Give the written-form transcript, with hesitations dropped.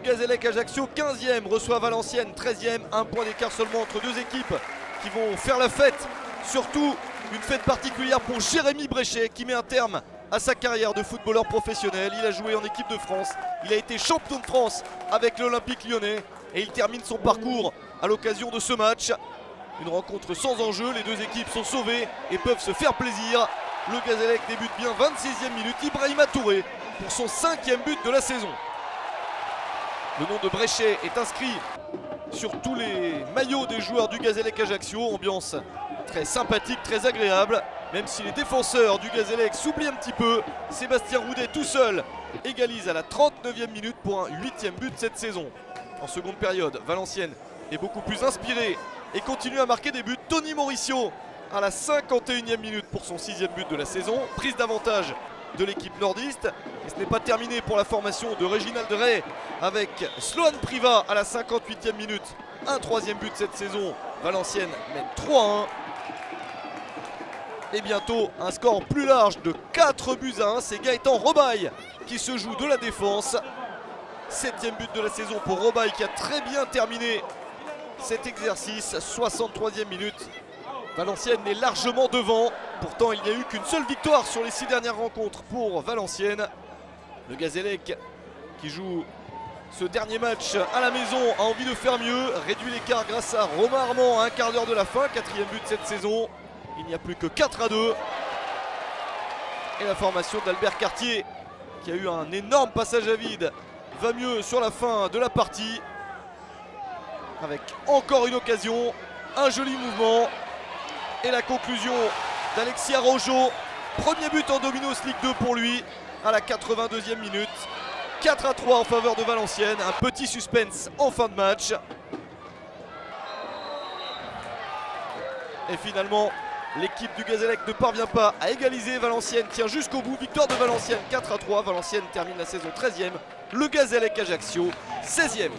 Gazélec Ajaccio 15e reçoit Valenciennes 13e. Un point d'écart seulement entre deux équipes qui vont faire la fête. Surtout une fête particulière pour Jérémy Bréchet qui met un terme à sa carrière de footballeur professionnel. Il a joué en équipe de France, il a été champion de France avec l'Olympique Lyonnais et il termine son parcours à l'occasion de ce match. Une rencontre sans enjeu, les deux équipes sont sauvées et peuvent se faire plaisir. Le Gazélec débute bien, 26e minute, Ibrahima Touré pour son 5e but de la saison. Le nom de Bréchet est inscrit sur tous les maillots des joueurs du Gazélec Ajaccio. Ambiance très sympathique, très agréable. Même si les défenseurs du Gazélec s'oublient un petit peu, Sébastien Roudet tout seul égalise à la 39e minute pour un 8e but cette saison. En seconde période, Valenciennes est beaucoup plus inspiré et continue à marquer des buts. Tony Mauricio à la 51e minute pour son 6e but de la saison. Prise d'avantage de l'équipe nordiste. Et ce n'est pas terminé pour la formation de Réginald Ray avec Sloan Priva à la 58e minute. Un 3e but cette saison. Valenciennes mène 3-1. Et bientôt un score plus large de 4 buts à 1. C'est Gaëtan Robaille qui se joue de la défense. 7e but de la saison pour Robaille qui a très bien terminé cet exercice. 63e minute. Valenciennes est largement devant. Pourtant il n'y a eu qu'une seule victoire sur les 6 dernières rencontres pour Valenciennes. Le Gazélec qui joue ce dernier match à la maison a envie de faire mieux. Réduit l'écart grâce à Romain Armand à un quart d'heure de la fin. 4e but cette saison. Il n'y a plus que 4-2. Et la formation d'Albert Cartier qui a eu un énorme passage à vide va mieux sur la fin de la partie. Avec encore une occasion, un joli mouvement. Et la conclusion d'Alexis Araujo. Premier but en Dominos Ligue 2 pour lui à la 82e minute. 4-3 en faveur de Valenciennes. Un petit suspense en fin de match. Et finalement, l'équipe du Gazélec ne parvient pas à égaliser. Valenciennes tient jusqu'au bout. Victoire de Valenciennes 4-3. Valenciennes termine la saison 13e. Le Gazélec Ajaccio 16e.